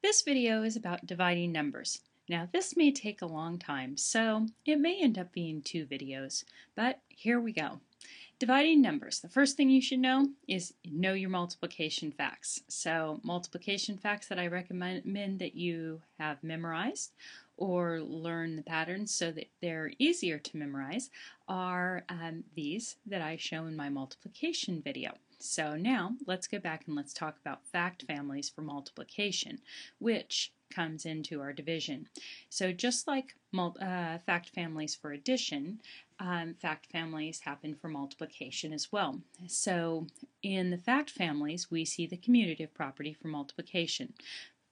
This video is about dividing numbers. Now this may take a long time, so it may end up being two videos, but here we go. Dividing numbers. The first thing you should know is know your multiplication facts. So multiplication facts that I recommend that you have memorized or learn the patterns so that they're easier to memorize are these that I show in my multiplication video. So now let's go back and let's talk about fact families for multiplication, which comes into our division. So just like fact families for addition, fact families happen for multiplication as well. So in the fact families, we see the commutative property for multiplication.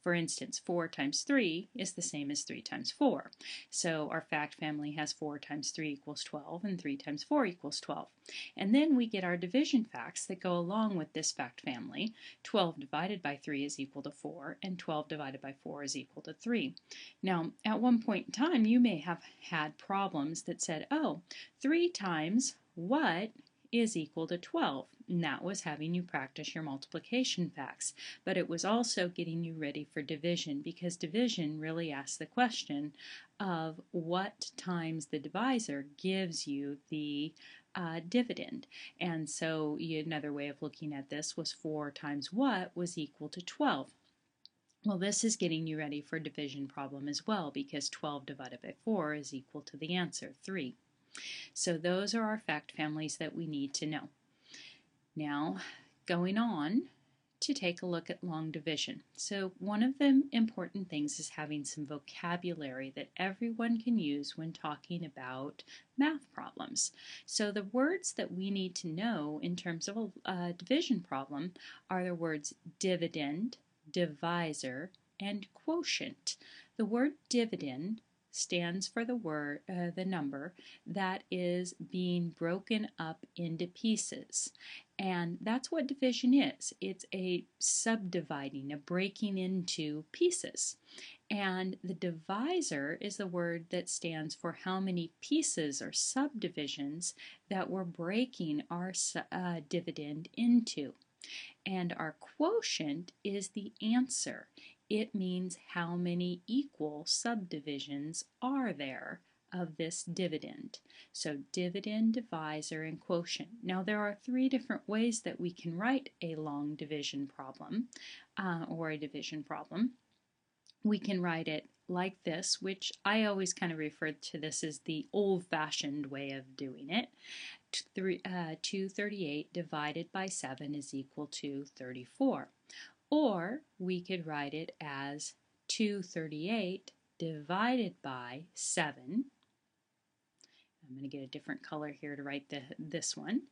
For instance, 4 times 3 is the same as 3 times 4. So our fact family has 4 times 3 equals 12 and 3 times 4 equals 12. And then we get our division facts that go along with this fact family. 12 divided by 3 is equal to 4 and 12 divided by 4 is equal to 3. Now, at one point in time, you may have had problems that said, oh, 3 times what is equal to 12. And that was having you practice your multiplication facts. But it was also getting you ready for division, because division really asks the question of what times the divisor gives you the dividend. And so another way of looking at this was 4 times what was equal to 12. Well, this is getting you ready for a division problem as well, because 12 divided by 4 is equal to the answer, 3. So those are our fact families that we need to know. Now, going on to take a look at long division. So one of the important things is having some vocabulary that everyone can use when talking about math problems. So the words that we need to know in terms of a division problem are the words dividend, divisor, and quotient. The word dividend stands for the number that is being broken up into pieces. And that's what division is. It's a subdividing, a breaking into pieces. And the divisor is the word that stands for how many pieces or subdivisions that we're breaking our dividend into. And our quotient is the answer. It means how many equal subdivisions are there of this dividend. So dividend, divisor, and quotient. Now there are 3 different ways that we can write a long division problem or a division problem. We can write it like this, which I always kind of refer to this as the old-fashioned way of doing it. 238 divided by 7 is equal to 34. Or we could write it as 238 divided by 7. I'm going to get a different color here to write this one.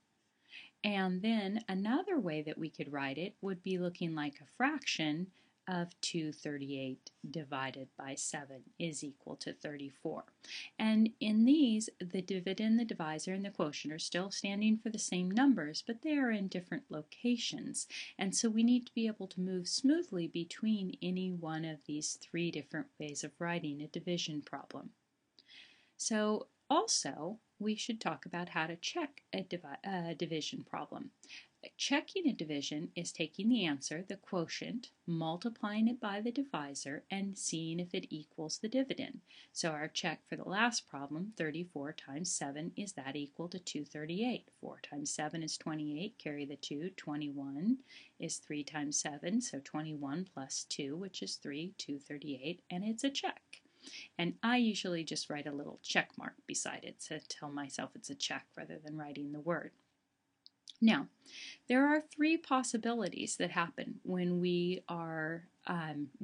And then another way that we could write it would be looking like a fraction of 238 divided by 7 is equal to 34. And in these, the dividend, the divisor, and the quotient are still standing for the same numbers, but they are in different locations. And so we need to be able to move smoothly between any one of these 3 different ways of writing a division problem. So also, we should talk about how to check a division problem. Checking a division is taking the answer, the quotient, multiplying it by the divisor, and seeing if it equals the dividend. So our check for the last problem, 34 times 7, is that equal to 238? 4 times 7 is 28, carry the 2, 21 is 3 times 7, so 21 plus 2, which is 3, 238, and it's a check. And I usually just write a little check mark beside it to tell myself it's a check rather than writing the word. Now, there are 3 possibilities that happen when we are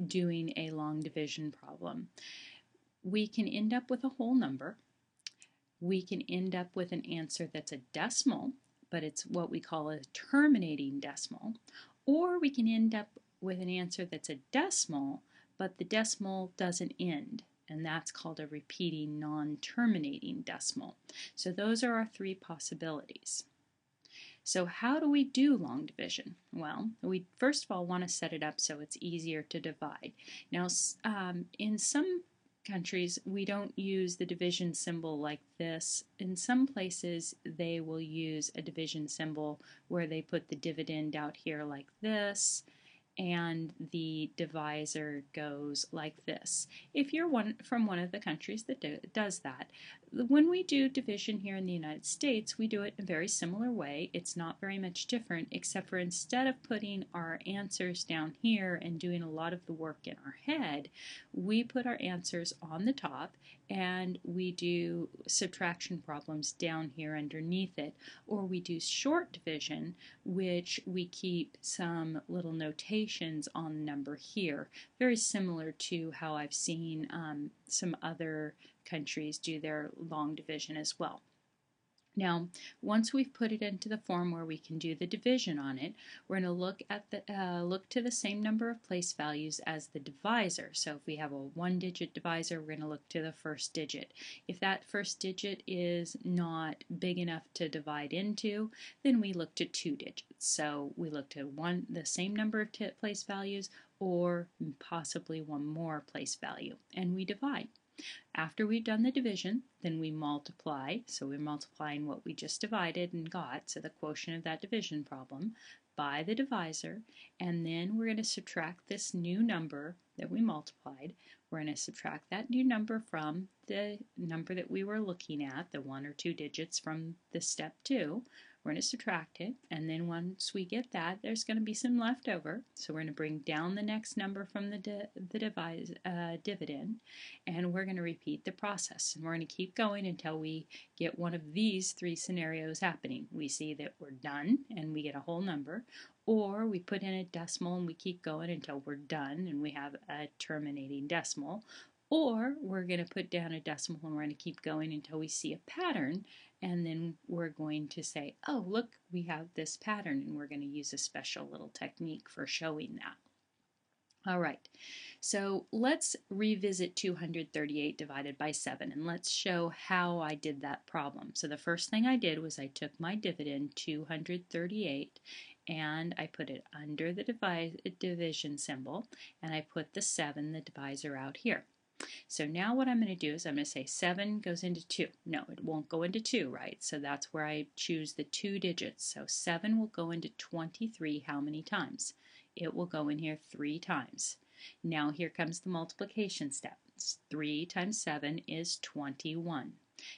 doing a long division problem. We can end up with a whole number. We can end up with an answer that's a decimal, but it's what we call a terminating decimal. Or we can end up with an answer that's a decimal, but the decimal doesn't end. And that's called a repeating non-terminating decimal. So those are our 3 possibilities. So how do we do long division? Well, we first of all want to set it up so it's easier to divide. Now, in some countries, we don't use the division symbol like this. In some places, they will use a division symbol where they put the dividend out here like this, and the divisor goes like this. If you're from one of the countries that does that, when we do division here in the United States, we do it in a very similar way. It's not very much different, except for instead of putting our answers down here and doing a lot of the work in our head, we put our answers on the top and we do subtraction problems down here underneath it, or we do short division, which we keep some little notations on the number here, very similar to how I've seen some other countries do their long division as well. Now, once we've put it into the form where we can do the division on it, we're going to look to the same number of place values as the divisor. So if we have a one-digit divisor, we're going to look to the first digit. If that first digit is not big enough to divide into, then we look to two digits. So we look to the same number of place values, or possibly one more place value, and we divide. After we've done the division, then we multiply. So we're multiplying what we just divided and got, so the quotient of that division problem, by the divisor, and then we're going to subtract this new number that we multiplied. We're going to subtract that new number from the number that we were looking at, the one or two digits from the step 2. We're going to subtract it, and then once we get that, there's going to be some left over. So we're going to bring down the next number from the dividend, and we're going to repeat the process. And we're going to keep going until we get one of these three scenarios happening. We see that we're done, and we get a whole number, or we put in a decimal and we keep going until we're done, and we have a terminating decimal. Or we're going to put down a decimal and we're going to keep going until we see a pattern, and then we're going to say, oh, look, we have this pattern, and we're going to use a special little technique for showing that. All right, so let's revisit 238 divided by 7, and let's show how I did that problem. So the first thing I did was I took my dividend, 238, and I put it under the division symbol, and I put the 7, the divisor, out here. So now what I'm going to do is I'm going to say 7 goes into 2. No, it won't go into 2, right? So that's where I choose the two digits. So 7 will go into 23 how many times? It will go in here 3 times. Now here comes the multiplication step. 3 times 7 is 21.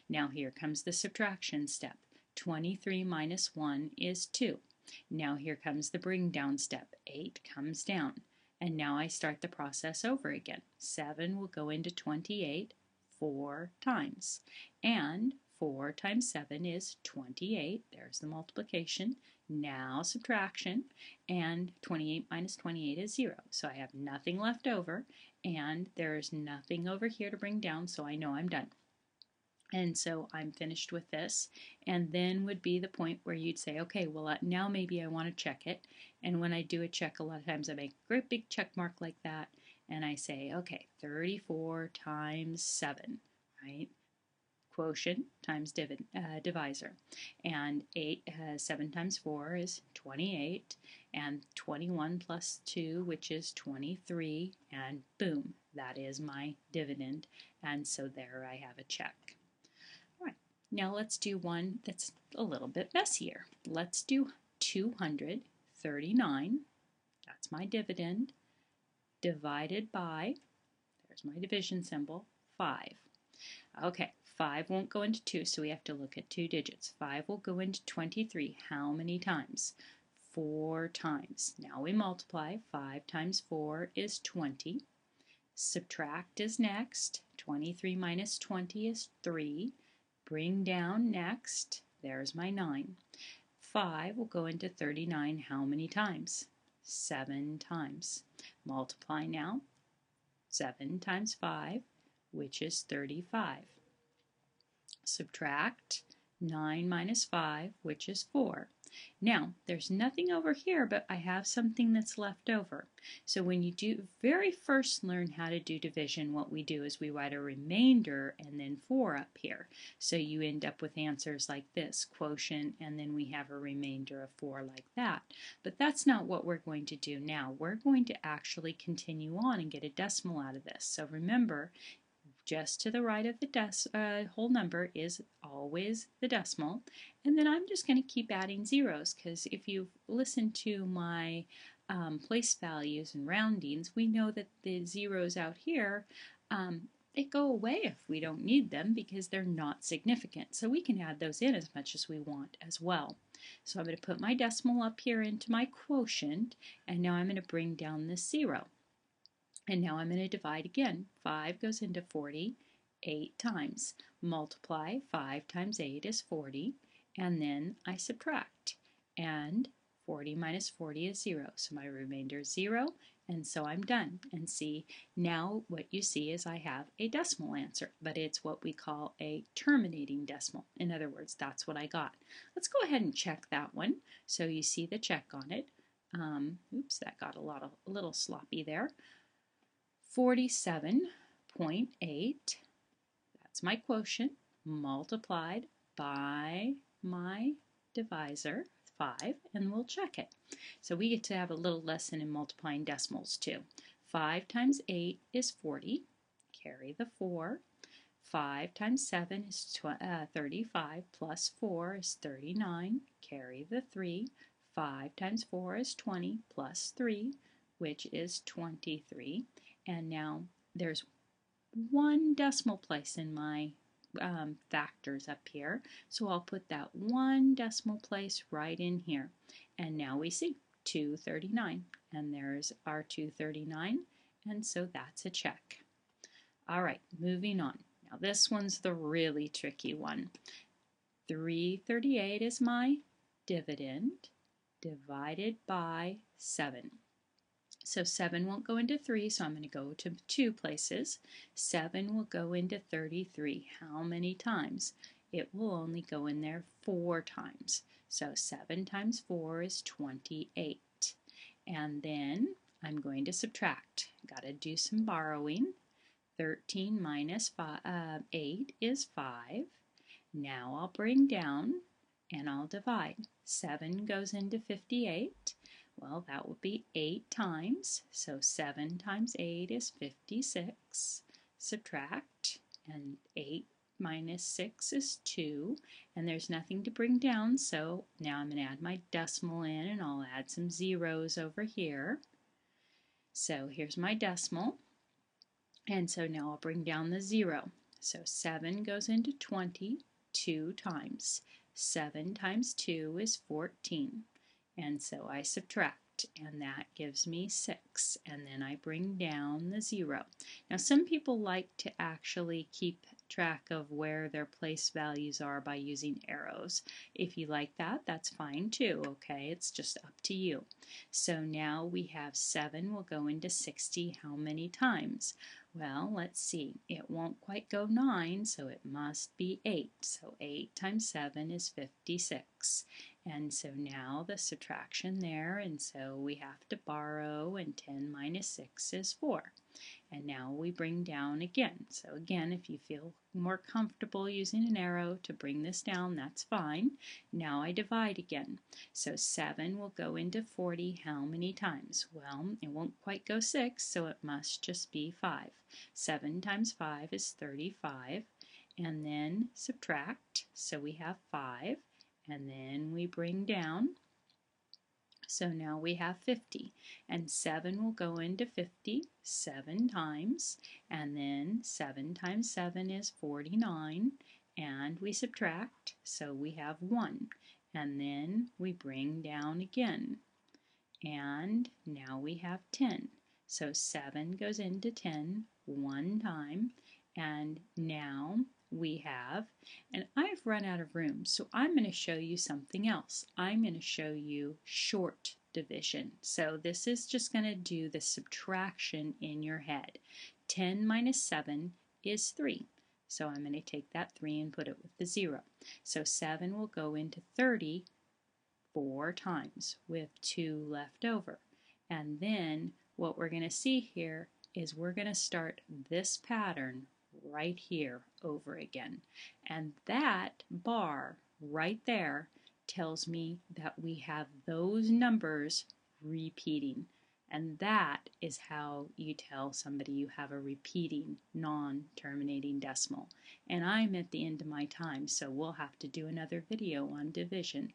Now here comes the subtraction step. 23 minus 1 is 2. Now here comes the bring down step. 8 comes down. And now I start the process over again. 7 will go into 28 4 times. And 4 times 7 is 28. There's the multiplication. Now subtraction. And 28 minus 28 is 0. So I have nothing left over. And there's nothing over here to bring down, so I know I'm done. And so I'm finished with this, and then would be the point where you'd say, okay, well now maybe I want to check it. And when I do a check, a lot of times I make a great big check mark like that, and I say, okay, 34 times 7, right? Quotient times divisor. And 7 times 4 is 28, and 21 plus 2, which is 23, and boom, that is my dividend. And so there I have a check. Now let's do one that's a little bit messier. Let's do 239, that's my dividend, divided by, there's my division symbol, 5. Okay, 5 won't go into 2, so we have to look at two digits. 5 will go into 23. How many times? 4 times. Now we multiply. 5 times 4 is 20. Subtract is next. 23 minus 20 is 3. Bring down next. There's my 9. 5 will go into 39 how many times? 7 times. Multiply now. 7 times 5, which is 35. Subtract 9 minus 5, which is 4. Now, there's nothing over here, but I have something that's left over. So when you do very first learn how to do division, what we do is we write a remainder and then 4 up here. So you end up with answers like this, quotient, and then we have a remainder of 4 like that. But that's not what we're going to do now. We're going to actually continue on and get a decimal out of this. So remember, just to the right of the whole number is always the decimal, and then I'm just going to keep adding zeros, because if you've listened to my place values and roundings, we know that the zeros out here, they go away if we don't need them because they're not significant. So we can add those in as much as we want as well. So I'm going to put my decimal up here into my quotient, and now I'm going to bring down this 0. And now I'm going to divide again. 5 goes into 40 8 times. Multiply. 5 times 8 is 40, and then I subtract. And 40 minus 40 is 0, so my remainder is 0, and so I'm done. And see, now what you see is I have a decimal answer, but it's what we call a terminating decimal. In other words, that's what I got. Let's go ahead and check that one. So you see the check on it. Oops, that got a little sloppy there. 47.8, that's my quotient, multiplied by my divisor, 5, and we'll check it. So we get to have a little lesson in multiplying decimals too. 5 times 8 is 40, carry the 4. 5 times 7 is 35, plus 4 is 39, carry the 3. 5 times 4 is 20, plus 3, which is 23. And now there's one decimal place in my factors up here, so I'll put that one decimal place right in here. And now we see 239, and there's our 239, and so that's a check. All right, moving on. Now this one's the really tricky one. 338 is my dividend divided by 7. So 7 won't go into 3, so I'm going to go to 2 places. 7 will go into 33. How many times? It will only go in there 4 times. So 7 times 4 is 28. And then I'm going to subtract. Got to do some borrowing. 13 minus 8 is 5. Now I'll bring down and I'll divide. 7 goes into 58. Well, that would be 8 times, so 7 times 8 is 56. Subtract, and 8 minus 6 is 2, and there's nothing to bring down, so now I'm going to add my decimal in, and I'll add some zeros over here. So here's my decimal, and so now I'll bring down the 0. So 7 goes into 20 2 times. 7 times 2 is 14. And so I subtract, and that gives me 6, and then I bring down the 0. Now some people like to actually keep track of where their place values are by using arrows. If you like that, that's fine too, okay? It's just up to you. So now we have 7 will go into 60 how many times? Well, let's see. It won't quite go 9, so it must be 8. So 8 times 7 is 56. And so now the subtraction there, and so we have to borrow, and 10 minus 6 is 4. And now we bring down again. So again, if you feel more comfortable using an arrow to bring this down, that's fine. Now I divide again. So 7 will go into 40 how many times? Well, it won't quite go 6, so it must just be 5. 7 times 5 is 35. And then subtract, so we have 5. And then we bring down, so now we have 50, and 7 will go into 50 7 times, and then 7 times 7 is 49, and we subtract, so we have 1, and then we bring down again, and now we have 10. So 7 goes into 10 1 time, and now we have, and I've run out of room, so I'm going to show you something else. I'm going to show you short division. So this is just going to do the subtraction in your head. 10 minus 7 is 3. So I'm going to take that 3 and put it with the 0. So 7 will go into 30 4 times with 2 left over. And then what we're going to see here is we're going to start this pattern right here over again. And that bar right there tells me that we have those numbers repeating. And that is how you tell somebody you have a repeating non-terminating decimal. And I'm at the end of my time, so we'll have to do another video on division.